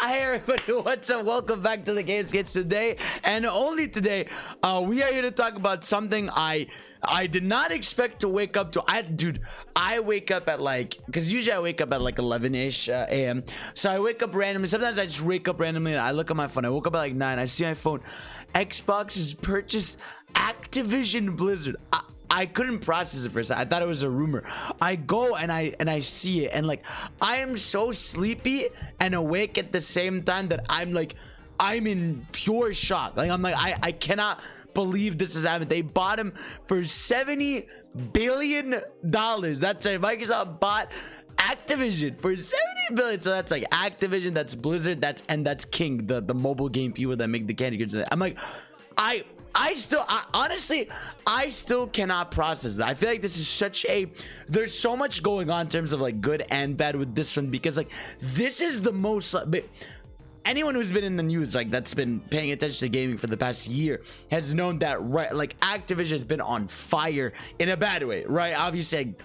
Hi everybody, what's up? Welcome back to the Game Skits. Today and only today, we are here to talk about something I did not expect to wake up to. I wake up at because usually I wake up at 11ish a.m. So I wake up randomly. Sometimes I just wake up randomly and I look at my phone. I woke up at 9. I see my phone. Xbox has purchased Activision Blizzard. I couldn't process it for a second. I thought it was a rumor. I go and I see it, and I am so sleepy and awake at the same time that I'm in pure shock. I cannot believe this is happening. They bought him for $70 billion. That's right. Microsoft bought Activision for $70 billion. So that's Activision, that's Blizzard, that's King, the mobile game people that make the candy goods. I'm honestly, I still cannot process that. I feel like this is there's so much going on in terms of good and bad with this one, because this is the most, anyone who's been in the news, that's been paying attention to gaming for the past year, has known that, right? Activision has been on fire in a bad way, right? Obviously,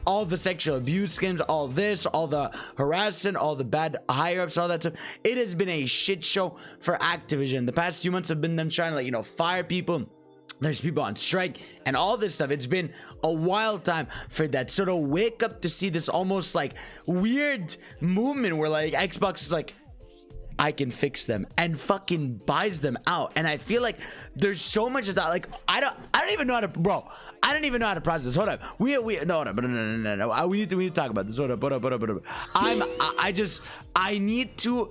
all the sexual abuse scams, all this, all the harassment, all the bad higher-ups, all that stuff. It has been a shit show for Activision. The past few months have been them trying to, fire people. There's people on strike and all this stuff. It's been a wild time for that. So to wake up to see this almost weird movement where Xbox is I can fix them and fucking buys them out. And I feel there's so much of that. I don't even know how to, bro. I don't even know how to process this. Hold up. No. We need to talk about this. Hold up. I need to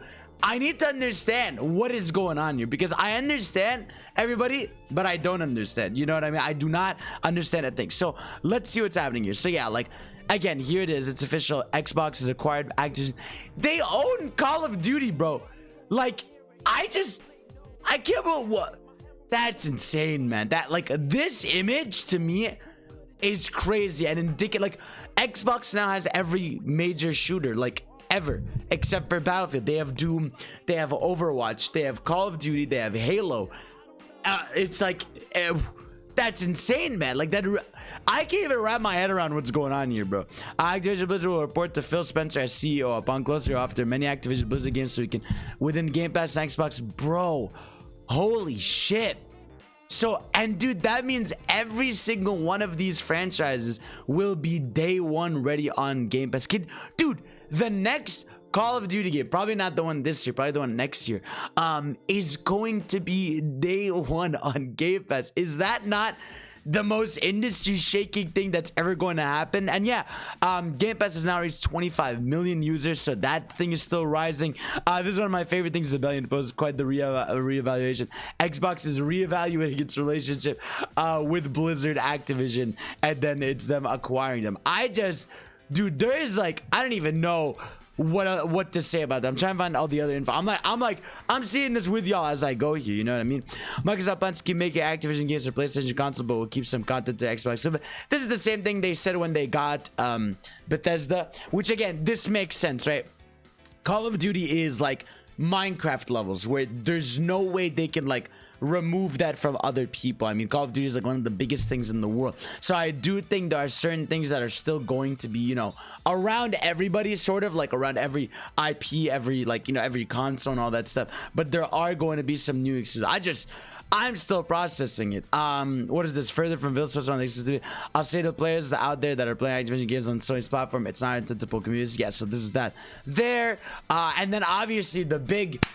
understand what is going on here, because I understand everybody, but I don't understand. You know what I mean? I do not understand a thing. So let's see what's happening here. So yeah, again, here it is. It's official. Xbox has acquired Activision. They own Call of Duty, bro. I can't believe what. That's insane, man. That this image to me is crazy and indicative. Xbox now has every major shooter ever, except for Battlefield. They have Doom, they have Overwatch, they have Call of Duty, they have Halo. It's that's insane, man. I can't even wrap my head around what's going on here, bro. Activision Blizzard will report to Phil Spencer as CEO upon closer after many Activision Blizzard games so we can within Game Pass and Xbox. Bro, holy shit. So, and dude, that means every single one of these franchises will be day one ready on Game Pass. Dude, the next Call of Duty game, probably not the one this year, probably the one next year, is going to be day one on Game Pass. Is that not the most industry shaking thing that's ever going to happen? And yeah, Game Pass has now reached 25 million users, so that thing is still rising. This is one of my favorite things about Bellion Post, quite the reevaluation. Xbox is reevaluating its relationship with Blizzard, Activision, and then it's them acquiring them. Dude, there is I don't even know what to say about that. I'm trying to find all the other info. I'm seeing this with y'all as I go here, you know what I mean? Microsoft plans to keep making Activision games for PlayStation console, but will keep some content to Xbox. So this is the same thing they said when they got Bethesda, which again, this makes sense, right? Call of Duty is Minecraft levels where there's no way they can remove that from other people. I mean, Call of Duty is one of the biggest things in the world. So I do think there are certain things that are still going to be, around everybody, sort of around every IP, every every console and all that stuff. But there are going to be some new exclusives. I'm still processing it. What is this? Further from Phil Spencer on the exclusivity. I'll say to players out there that are playing Activision games on Sony's platform, it's not intended to pull communities. Yeah, so this is that there. And then obviously the big,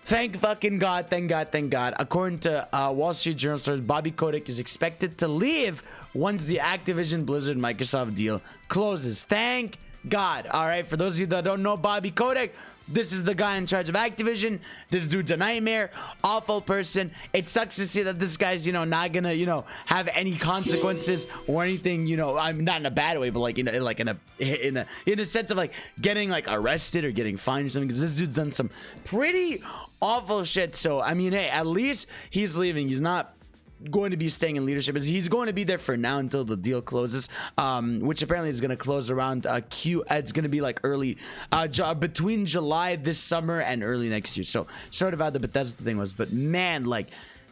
thank God. According to Wall Street Journal source, Bobby Kotick is expected to leave once the Activision Blizzard Microsoft deal closes. Thank God. All right, for those of you that don't know Bobby Kotick, this is the guy in charge of Activision. This dude's a nightmare, awful person. It sucks to see that this guy's, not gonna, have any consequences or anything, I'm not in a bad way, but in a sense of getting arrested or getting fined or something, because this dude's done some pretty awful shit. So I mean, hey, at least he's leaving. He's not going to be staying in leadership. He's going to be there for now until the deal closes, which apparently is going to close around it's going to be early between July this summer and early next year. So sort of how the Bethesda thing was. But man,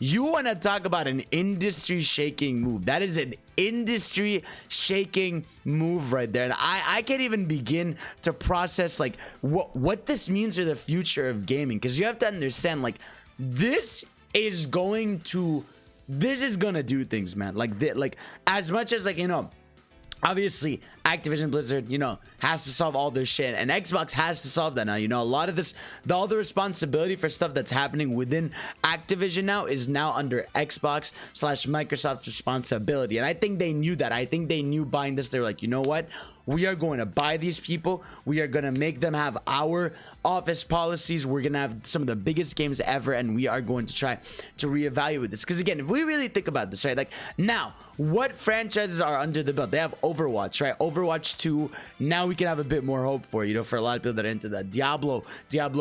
You want to talk about an industry shaking move. That is an industry shaking move right there. And I can't even begin to process like what this means for the future of gaming, because you have to understand, like, this is gonna do things, man. Like as much as, like, you know, obviously Activision Blizzard, you know, has to solve all this shit, and Xbox has to solve that now. You know, a lot of this, all the responsibility for stuff that's happening within Activision now is now under Xbox / Microsoft's responsibility. And I think they knew that. I think they knew buying this, they were like, you know what? We are going to buy these people. We are going to make them have our office policies. We're going to have some of the biggest games ever, and we are going to try to reevaluate this. Because again, if we really think about this, right? Like, now, what franchises are under the belt? They have Overwatch, right? Overwatch 2. Now we can have a bit more hope for, you know, for a lot of people that are into that. Diablo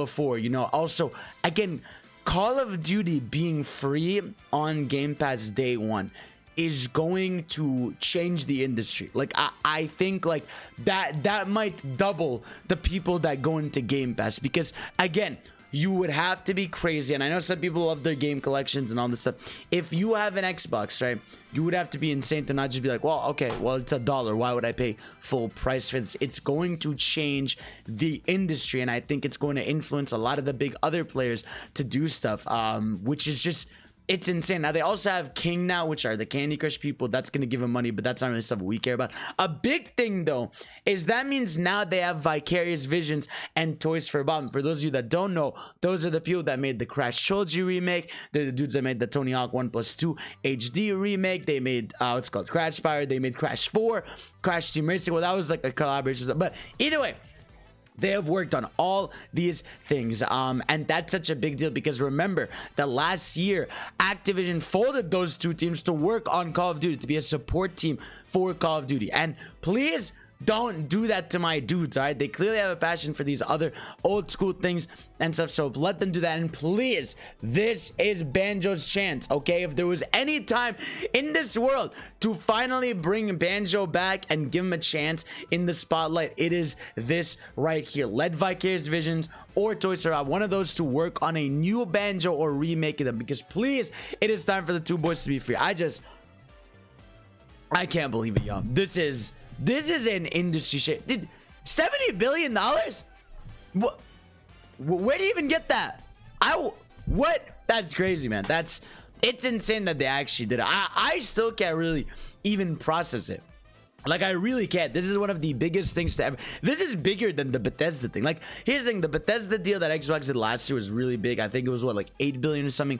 4, you know. Also, again, Call of Duty being free on Game Pass day one is going to change the industry. Like, I think like that might double the people that go into Game Pass, because again, you would have to be crazy, and I know some people love their game collections and all this stuff. If you have an Xbox, right, you would have to be insane to not just be like, well, okay, well, it's $1. Why would I pay full price for this? It's going to change the industry, and I think it's going to influence a lot of the big other players to do stuff, which is just, it's insane. Now, they also have King now, which are the Candy Crush people. That's going to give them money, but that's not really stuff we care about. A big thing, though, is that means now they have Vicarious Visions and Toys for Bob. For those of you that don't know, those are the people that made the Crash Trilogy remake. They're the dudes that made the Tony Hawk 1+2 HD remake. They made, what's it called, Crash Spire. They made Crash 4, Crash Team Racing. Well, that was like a collaboration. But either way, they have worked on all these things, and that's such a big deal, because remember that last year Activision folded those two teams to work on Call of Duty, to be a support team for Call of Duty. And please don't do that to my dudes, all right? They clearly have a passion for these other old school things and stuff, so let them do that. And please, this is Banjo's chance, okay? If there was any time in this world to finally bring Banjo back and give him a chance in the spotlight, it is this right here. Let Vicarious Visions or Toys R Us, one of those, to work on a new Banjo or remaking them, because please, it is time for the two boys to be free. I can't believe it, y'all. This is an industry shit. Dude, $70 billion? What? Where do you even get that? What? That's crazy, man. It's insane that they actually did it. I still can't really even process it. Like, I really can't. This is one of the biggest things to ever. This is bigger than the Bethesda thing. Like, here's the thing: the Bethesda deal that Xbox did last year was really big. I think it was, what, like 8 billion or something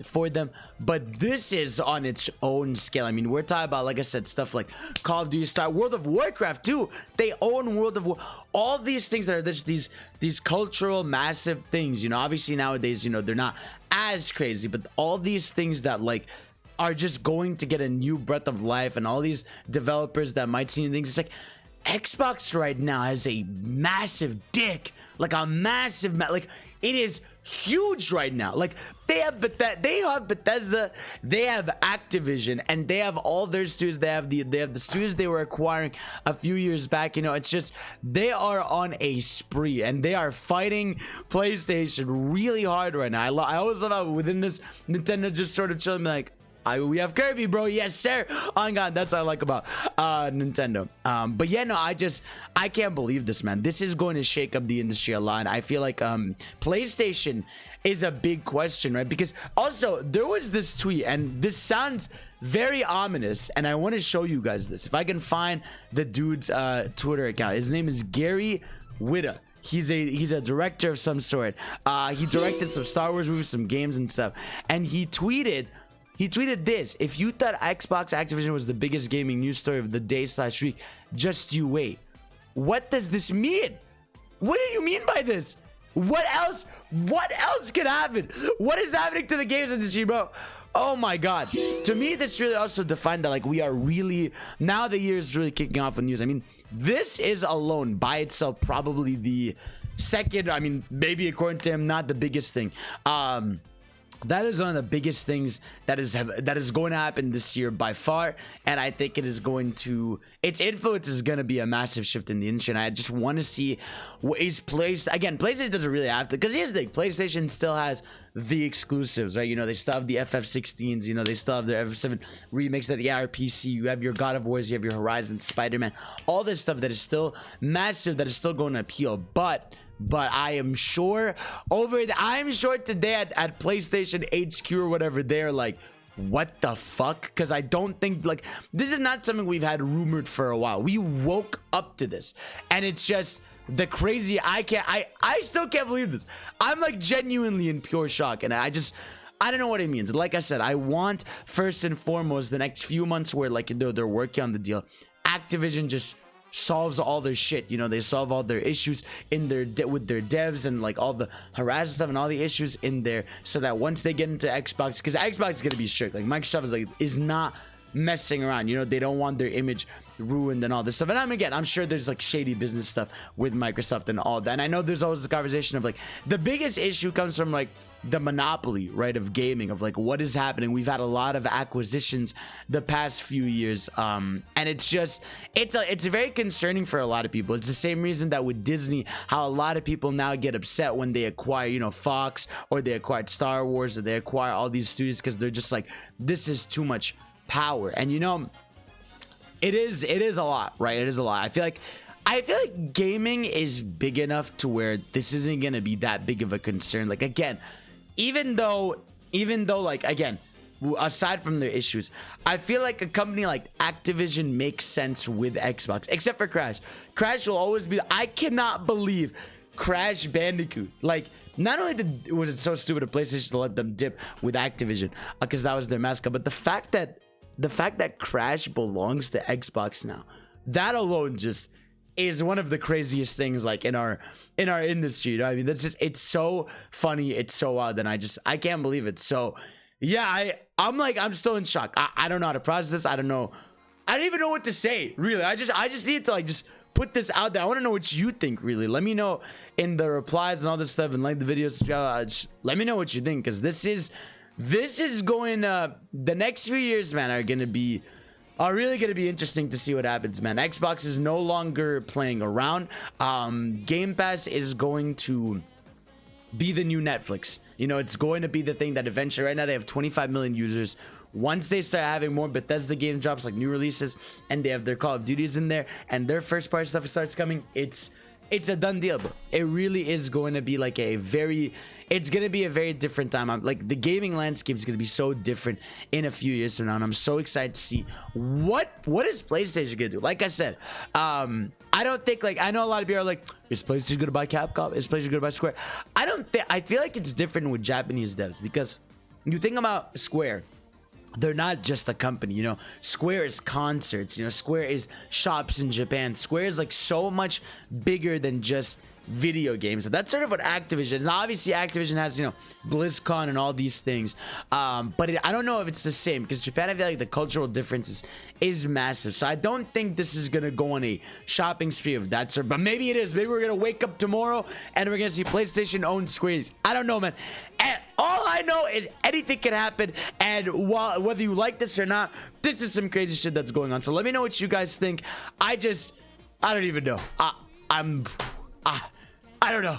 for them. But this is on its own scale. I mean, we're talking about, like I said, stuff like Call of Duty, Star, World of Warcraft too. They own World of War. All these things that are these cultural massive things. You know, obviously nowadays, you know, they're not as crazy, but all these things that, like, are just going to get a new breath of life, and all these developers that might see things. It's like Xbox right now has a massive dick, like a massive, like, it is huge right now. Like, they have Bethesda, they have Activision, and they have all their studios. They have the studios they were acquiring a few years back. You know, it's just, they are on a spree, and they are fighting PlayStation really hard right now. I always love how within this, Nintendo just sort of chilling, like, we have Kirby, bro. Yes, sir. Oh, God, that's what I like about Nintendo. But yeah, no, I can't believe this, man. This is going to shake up the industry a lot. I feel like PlayStation is a big question, right? Because also, there was this tweet, and this sounds very ominous, and I want to show you guys this. If I can find the dude's Twitter account. His name is Gary Whitta. He's a director of some sort. He directed some Star Wars movies, some games and stuff. And he tweeted this: if you thought Xbox Activision was the biggest gaming news story of the day / week, just you wait. What does this mean? What do you mean by this? What else can happen? What is happening to the games industry, bro? Oh my God. To me, this really also defined that, like, we are really, now the year is really kicking off with news. I mean, this is alone by itself probably the second, I mean, maybe according to him, not the biggest thing that is one of the biggest things that is going to happen this year by far, and I think it is going to, its influence is going to be a massive shift in the industry. And I just want to see what is placed. Again, PlayStation doesn't really have to, because here's the thing: PlayStation still has the exclusives, right? You know, they still have the FF16s, you know, they still have their FF7 remix, that the PC, you have your God of Wars, you have your Horizon, Spider-Man, all this stuff that is still massive, that is still going to appeal. But I am sure I'm sure today at PlayStation HQ or whatever, they're like, what the fuck? Because I don't think, like, this is not something we've had rumored for a while. We woke up to this, and it's just the crazy. I still can't believe this. I'm like genuinely in pure shock, and I don't know what it means. Like I said, I want, first and foremost, the next few months where, like, they're working on the deal, Activision just solves all their shit. You know, they solve all their issues in their with their devs, and like all the Horizon stuff and all the issues in there, so that once they get into Xbox, because Xbox is gonna be strict, like Microsoft is not messing around. You know, they don't want their image ruined and all this stuff. And I'm sure there's like shady business stuff with Microsoft and all that. And I know there's always the conversation of like, the biggest issue comes from like the monopoly, right, of gaming, of like what is happening. We've had a lot of acquisitions the past few years, and it's just, it's very concerning for a lot of people. It's the same reason that with Disney, how a lot of people now get upset when they acquire, you know, Fox, or they acquired Star Wars, or they acquire all these studios, because they're just like, this is too much power. And you know, it is a lot, right? It is a lot. I feel like gaming is big enough to where this isn't gonna be that big of a concern. Like, again, even though like, again, aside from their issues, I feel like a company like Activision makes sense with Xbox, except for Crash will always be, I cannot believe Crash Bandicoot, like, not only was it so stupid of PlayStation to let them dip with Activision, because that was their mascot, but the fact that Crash belongs to Xbox now, that alone just is one of the craziest things, like, in our industry. You know what I mean? That's just, it's so funny, it's so wild, and I can't believe it. So yeah, I'm still in shock. I don't know how to process this. I don't even know what to say, really. I just need to like just put this out there. I want to know what you think, really. Let me know in the replies and all this stuff, and like the videos. Let me know what you think, because this is going, the next few years, man, are really gonna be interesting to see what happens, man. Xbox is no longer playing around. Game Pass is going to be the new Netflix. You know, it's going to be the thing that eventually, right now they have 25 million users. Once they start having more Bethesda game drops, like new releases, and they have their Call of Duties in there, and their first party stuff starts coming, it's a done deal, bro. It really is going to be like it's going to be a very different time. Like, the gaming landscape is going to be so different in a few years from now, and I'm so excited to see what is PlayStation going to do. Like I said, I don't think, like, I know a lot of people are like, is PlayStation going to buy Capcom? Is PlayStation going to buy Square? I feel like it's different with Japanese devs, because you think about Square, they're not just a company, you know. Square is concerts, you know. Square is shops in Japan. Square is like so much bigger than just video games. So that's sort of what Activision is. Now, obviously Activision has, you know, BlizzCon and all these things, but I don't know if it's the same, because Japan, I feel like the cultural difference is massive. So I don't think this is gonna go on a shopping spree of that sort, but maybe it is. Maybe we're gonna wake up tomorrow and we're gonna see PlayStation own Square Enix. I don't know, man. And all I know is anything can happen, and whether you like this or not, this is some crazy shit that's going on. So let me know what you guys think. I don't even know. I don't know.